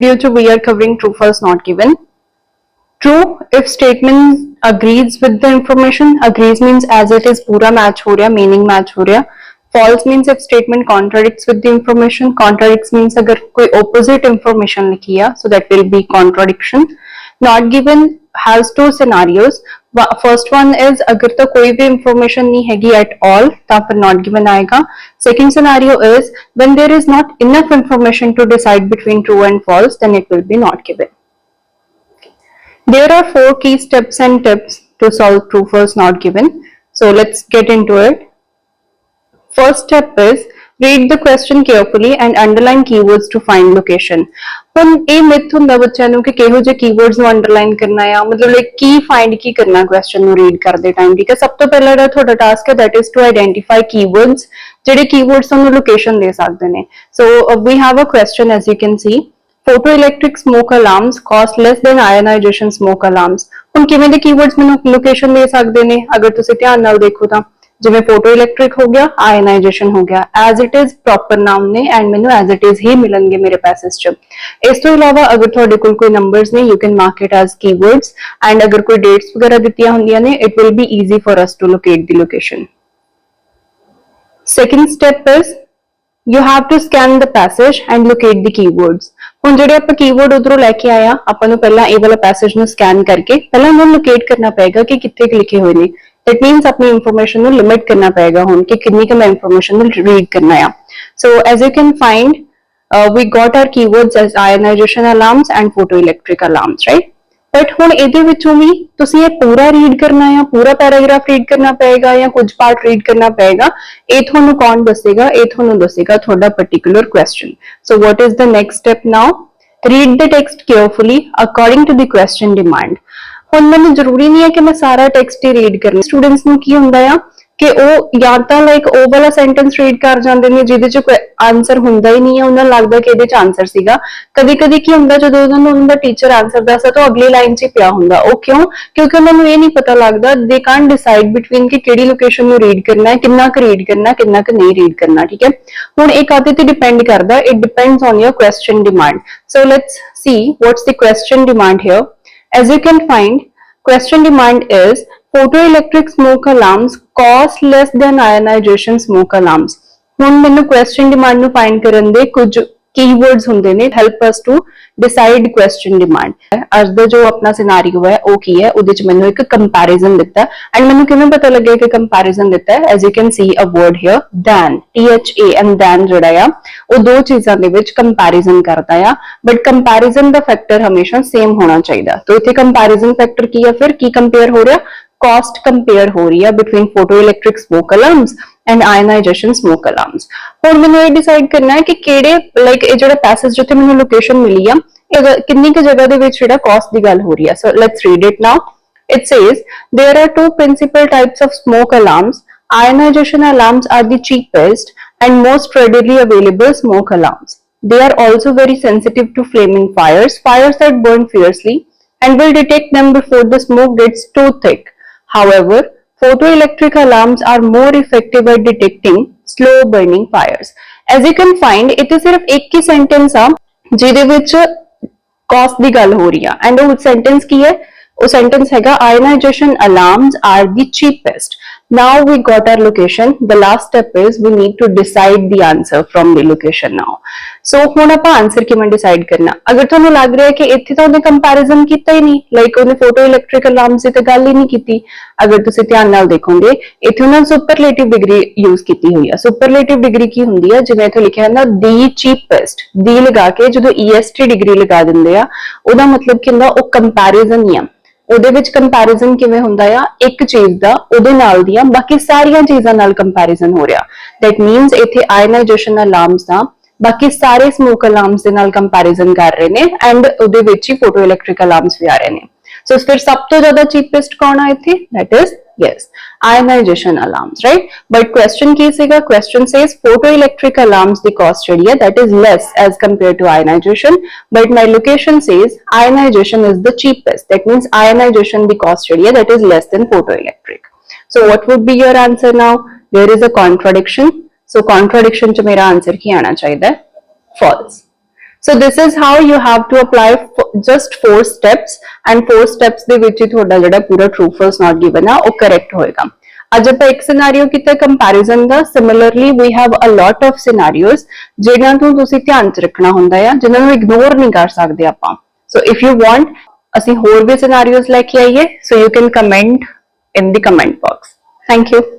Video we are covering true, false, not given. True if statement agrees with the information. Agrees means as it is पूरा match हो रहा, meaning match हो रहा. False means if statement contradicts with the information. Contradicts means अगर कोई opposite information लिखी है, so that will be contradiction. Not given has two scenarios. First one is अगर तो कोई भी information नहीं हैगी at all, तो फिर not given आएगा. Second scenario is when there is not enough information to decide between true and false, then it will be not given. There are 4 key steps and tips to solve true, false, not given. So let's get into it. First step is read the question carefully and underline keywords to find location. ਹੁਣ ਇਹ ਮਿਥ ਹੁੰਦਾ ਬੱਚਿਆਂ ਨੂੰ ਕਿ ਕਿਹੋ ਜਿਹੇ keywords ਨੂੰ underline ਕਰਨਾ ਆ, ਮਤਲਬ ਲਾਈਕ ਕੀ ਫਾਈਂਡ ਕੀ ਕਰਨਾ ਕੁਐਸਚਨ ਨੂੰ ਰੀਡ ਕਰਦੇ ਟਾਈਮ, ਠੀਕ ਹੈ। ਸਭ ਤੋਂ ਪਹਿਲਾਂ ਜਿਹੜਾ ਤੁਹਾਡਾ ਟਾਸਕ ਹੈ that is to identify keywords, ਜਿਹੜੇ ਕੀਵਰਡਸ ਤੁਹਾਨੂੰ ਲੋਕੇਸ਼ਨ ਦੇ ਸਕਦੇ ਨੇ। So we have a question as you can see, photoelectric smoke alarms cost less than ionization smoke alarms। ਹੁਣ ਕਿਵੇਂ ਦੇ ਕੀਵਰਡਸ ਮੈਨੂੰ ਲੋਕੇਸ਼ਨ ਦੇ ਸਕਦੇ ਨੇ, ਅਗਰ ਤੁਸੀਂ ਧਿਆਨ ਨਾਲ ਦੇਖੋ ਤਾਂ ਜਿਵੇਂ ਫੋਟੋ ਇਲੈਕਟ੍ਰਿਕ ਹੋ ਗਿਆ, ਆਇਨਾਈਜੇਸ਼ਨ ਹੋ ਗਿਆ, ਐਜ਼ ਇਟ ਇਜ਼ ਪ੍ਰੋਪਰ ਨਾਮ ਨੇ ਐਂਡ ਮੈਨੂੰ ਐਜ਼ ਇਟ ਇਜ਼ ਹੀ ਮਿਲਣਗੇ ਮੇਰੇ ਪੈਸੇਜ ਚ। ਇਸ ਤੋਂ ਇਲਾਵਾ ਅਗਰ ਤੁਹਾਡੇ ਕੋਲ ਕੋਈ ਨੰਬਰਸ ਨੇ, you can mark it as keywords, and ਅਗਰ ਕੋਈ ਡੇਟਸ ਵਗੈਰਾ ਦਿੱਤੀਆਂ ਹੁੰਦੀਆਂ ਨੇ, it will be easy for us to locate the location. Second step is you have to scan the passage and locate the keywords। ਹੁਣ ਜਿਹੜੇ ਆਪਾਂ keyword ਉਧਰੋਂ ਲੈ ਕੇ ਆਇਆ, ਆਪਾਂ ਨੂੰ ਪਹਿਲਾਂ ਇਹ ਵਾਲਾ ਪੈਸੇਜ ਨੂੰ ਸਕੈਨ ਕਰਕੇ ਪਹਿਲਾਂ ਉਹਨੂੰ ਲੋਕੇਟ ਕਰਨਾ ਪਏਗਾ ਕਿ ਕਿੱਥੇ ਲਿਖੇ ਹੋਏ ਨੇ। That means अपनी information ਨੂੰ ਲਿਮਿਟ ਕਰਨਾ ਪਏਗਾ ਹੁਣ ਕਿ ਕਿੰਨੀ ਕੁ ਮੈਂ information ਨੂੰ ਰੀਡ ਕਰਨਾ ਆ। So as you can find, we got our keywords as ionization alarms and photoelectric alarms, right? But ਹੁਣ ਇਹਦੇ ਵਿੱਚੋਂ ਵੀ ਤੁਸੀਂ ਇਹ ਪੂਰਾ ਰੀਡ ਕਰਨਾ ਆ, ਪੂਰਾ ਪੈਰਾਗ੍ਰਾਫ ਰੀਡ ਕਰਨਾ ਪਏਗਾ ਜਾਂ ਕੁਝ ਪਾਰਟ ਰੀਡ ਕਰਨਾ ਪਏਗਾ, ਇਹ ਤੁਹਾਨੂੰ ਕੌਣ ਦੱਸੇਗਾ? ਇਹ ਤੁਹਾਨੂੰ ਦੱਸੇਗਾ ਤੁਹਾਡਾ particular question। So what is the next step now? Read the text carefully according to the question demand। ਹੁਣ ਮੈਨੂੰ ਜ਼ਰੂਰੀ ਨਹੀਂ ਹੈ ਕਿ ਮੈਂ ਸਾਰਾ ਟੈਕਸਟ ਹੀ ਰੀਡ ਕਰਨਾ। ਸਟੂਡੈਂਟਸ ਨੂੰ ਕੀ ਹੁੰਦਾ ਆ ਕਿ ਉਹ ਜਾਂ ਤਾਂ ਲਾਈਕ ਉਹ ਵਾਲਾ ਸੈਂਟੈਂਸ ਰੀਡ ਕਰ ਜਾਂਦੇ ਨੇ ਜਿਹਦੇ 'ਚ ਕੋਈ ਆਨਸਰ ਹੁੰਦਾ ਹੀ ਨਹੀਂ ਹੈ, ਉਹਨਾਂ ਨੂੰ ਲੱਗਦਾ ਕਿ ਇਹਦੇ 'ਚ ਆਨਸਰ ਸੀਗਾ। ਕਦੀ ਕਦੀ ਕੀ ਹੁੰਦਾ, ਜਦੋਂ ਉਹਨਾਂ ਨੂੰ ਉਹਨਾਂ ਦਾ ਟੀਚਰ ਆਨਸਰ ਦੱਸਦਾ ਤਾਂ ਅਗਲੀ ਲਾਈਨ 'ਚ ਹੀ ਪਿਆ ਹੁੰਦਾ। ਉਹ ਕਿਉਂ? ਕਿਉਂਕਿ ਉਹਨਾਂ ਨੂੰ ਇਹ ਨਹੀਂ ਪਤਾ ਲੱਗਦਾ, ਦੇ ਕਾਂਟ ਡਿਸਾਈਡ ਬਿਟਵੀਨ ਕਿ ਕਿਹੜੀ ਲੋਕੇਸ਼ਨ ਨੂੰ ਰੀਡ ਕਰਨਾ ਹੈ, ਕਿੰਨਾ ਕੁ ਰੀਡ ਕਰਨਾ, ਕਿੰਨਾ ਕੁ ਨਹੀਂ ਰੀਡ ਕਰਨਾ, ਠੀਕ ਹੈ। ਹੁਣ ਇਹ ਕਾਹਦੇ ਤੇ ਡਿਪੈਂਡ ਕਰਦਾ? It depends on your question demand. So let's see what's the question demand here. As you can find, question demand is photoelectric smoke alarms cost less than ionization smoke alarms। ਹੁਣ ਮੈਨੂੰ question demand ਨੂੰ find ਕਰਨ ਦੇ ਕੁਝ keywords ਹੁੰਦੇ ਨੇ, help us to decide question demand। ਅੱਜ ਦਾ ਜੋ ਆਪਣਾ ਸਿਨੈਰੀਓ ਹੈ ਉਹ ਕੀ ਹੈ, ਉਹਦੇ ਚ ਮੈਨੂੰ ਇੱਕ ਕੰਪੈਰੀਜ਼ਨ ਦਿੱਤਾ ਐਂਡ ਮੈਨੂੰ ਕਿਵੇਂ ਪਤਾ ਲੱਗਿਆ ਕਿ ਕੰਪੈਰੀਜ਼ਨ ਦਿੱਤਾ ਹੈ? as you can see a word here, than, THA and than ਜਿਹੜਾ ਆ ਉਹ ਦੋ ਚੀਜ਼ਾਂ ਦੇ ਵਿੱਚ ਕੰਪੈਰੀਜ਼ਨ ਕਰਦਾ ਆ, ਬਟ ਕੰਪੈਰੀਜ਼ਨ ਦਾ ਫੈਕਟਰ ਹਮੇਸ਼ਾ ਸੇਮ ਹੋਣਾ ਚਾਹੀਦਾ। ਤਾਂ ਇੱਥੇ ਕੰਪੈਰੀਜ਼ਨ ਫੈਕਟਰ ਕੀ ਹੈ? ਫਿਰ ਕੀ ਕੰਪੇਅਰ ਹੋ ਰਿਹਾ? cost compare ਹੋ ਰਹੀ ਹੈ between photoelectric smoke alarms and ionization smoke alarms। ਹੁਣ ਮੈਨੂੰ ਇਹ ਡਿਸਾਈਡ ਕਰਨਾ ਹੈ ਕਿ ਕਿਹੜੇ ਲਾਈਕ ਇਹ ਜਿਹੜਾ ਪੈਸੇਜ ਜਿੱਥੇ ਮੈਨੂੰ ਲੋਕੇਸ਼ਨ ਮਿਲੀ ਆ, ਕਿੰਨੀ ਕੁ ਜਗ੍ਹਾ ਦੇ ਵਿੱਚ ਜਿਹੜਾ ਕਾਸਟ ਦੀ ਗੱਲ ਹੋ ਰਹੀ ਹੈ। So let's read it now. It says there are two principal types of smoke alarms. Ionization alarms are the cheapest and most readily available smoke alarms. They are also very sensitive to flaming fires that burn fiercely, and will detect them before the smoke gets too thick. However, photoelectric alarms are more effective at detecting slow burning fires। As you can find, ਇੱਥੇ ਸਿਰਫ ਇੱਕ ਹੀ sentence ਆ ਜਿਹਦੇ ਵਿੱਚ caste ਦੀ ਗੱਲ ਹੋ ਰਹੀ ਆ ਐਂਡ ਉਹ ਸੈਂਟੈਂਸ ਕੀ ਹੈ? ਉਹ ਸੈਂਟੈਂਸ ਹੈਗਾ ionization alarms are the cheapest। Now we got our location. The last step is we need to decide the answer from the location now। So ਹੁਣ ਆਪਾਂ ਆਨਸਰ ਕਿਵੇਂ ਡਿਸਾਈਡ ਕਰਨਾ? ਅਗਰ ਤੁਹਾਨੂੰ ਲੱਗ ਰਿਹਾ ਹੈ ਕਿ ਇੱਥੇ ਤਾਂ ਉਹਨੇ ਕੰਪੈਰੀਜ਼ਨ ਕੀਤਾ ਹੀ ਨਹੀਂ, ਲਾਈਕ ਉਹਨੇ ਫੋਟੋ ਇਲੈਕਟ੍ਰਿਕ ਅਲਾਰਮਸ ਦੀ ਤਾਂ ਗੱਲ ਹੀ ਨਹੀਂ ਕੀਤੀ, ਅਗਰ ਤੁਸੀਂ ਧਿਆਨ ਨਾਲ ਦੇਖੋਗੇ ਇੱਥੇ ਉਹਨਾਂ ਸੁਪਰਲੇਟਿਵ ਡਿਗਰੀ ਯੂਜ਼ ਕੀਤੀ ਹੋਈ ਆ। ਸੁਪਰਲੇਟਿਵ ਡਿਗਰੀ ਕੀ ਹੁੰਦੀ ਆ? ਜਿਵੇਂ ਇੱਥੇ ਲਿਖਿਆ ਹੁੰਦਾ ਦੀ ਚੀਪੈਸਟ, ਦੀ ਲਗਾ ਕੇ ਜਦੋਂ EST ਡਿਗਰੀ ਲਗਾ ਦਿੰਦੇ ਆ, ਉਹਦਾ ਮਤਲਬ ਕੀ ਹੁੰਦਾ? ਉਹ ਕੰਪੈਰੀਜ਼ਨ ਹੀ ਆ। ਉਹਦੇ ਵਿੱਚ ਕੰਪੈਰੀਜ਼ਨ ਕਿਵੇਂ ਹੁੰਦਾ ਆ? ਇੱਕ ਚੀਜ਼ ਦਾ ਉਹਦੇ ਨਾਲ ਦੀਆਂ ਬਾਕੀ ਸਾਰੀਆਂ ਚੀਜ਼ਾਂ ਨਾਲ ਕੰਪੈਰੀਜ਼ਨ ਹੋ ਰਿਹਾ। ਦੈਟ ਮੀਨਸ ਇੱਥੇ ਆਇਨਾਈਜੇਸ਼ਨ ਅਲਾਰਮਸ ਦਾ ਬਾਕੀ ਸਾਰੇ ਸਮੋਕ ਅਲਾਰਮਸ ਦੇ ਨਾਲ ਕੰਪੈਰੀਜ਼ਨ ਕਰ ਰਹੇ ਨੇ ਐਂਡ ਉਹਦੇ ਵਿੱਚ ਹੀ ਫੋਟੋ ਇਲੈਕਟ੍ਰਿਕ ਅਲਾਰਮਸ ਵੀ ਆ ਰਹੇ ਨੇ। ਸੋ ਫਿਰ ਸਭ ਤੋਂ ਜ਼ਿਆਦਾ ਚੀਪੈਸਟ ਕੌਣ ਆ ਇੱਥੇ? That is yes, ionization alarms, right? But question ਕੀ ਸੀਗਾ? question says photoelectric alarms the cost ਜਿਹੜੀ ਹੈ that is less as compared to ionization, but my location says ionization is the cheapest। that means ionization the cost ਜਿਹੜੀ ਹੈ that is less than photoelectric। so what would be your answer now? there is a contradiction, so contradiction ਚ ਮੇਰਾ answer ਕੀ ਆਣਾ ਚਾਹੀਦਾ ਹੈ? false। So this is how you have to apply just 4 steps, and 4 steps ਦੇ ਵਿੱਚ ਹੀ ਤੁਹਾਡਾ ਜਿਹੜਾ ਪੂਰਾ true false not given ਆ ਉਹ correct ਹੋਏਗਾ। ਅੱਜ ਆਪਾਂ ਇੱਕ ਸਿਨੈਰੀਓ ਕੀਤਾ ਕੰਪੈਰੀਜ਼ਨ ਦਾ। Similarly we have a lot of scenarios ਜਿਹਨਾਂ ਨੂੰ ਤੁਸੀਂ ਧਿਆਨ 'ਚ ਰੱਖਣਾ ਹੁੰਦਾ ਆ, ਜਿਨ੍ਹਾਂ ਨੂੰ ਇਗਨੋਰ ਨਹੀਂ ਕਰ ਸਕਦੇ ਆਪਾਂ। ਸੋ ਇਫ ਯੂ ਵਾਂਟ ਅਸੀਂ ਹੋਰ ਵੀ ਸਿਨੈਰੀਓਜ਼ ਲੈ ਕੇ ਆਈਏ, so you can comment in the comment box. Thank you.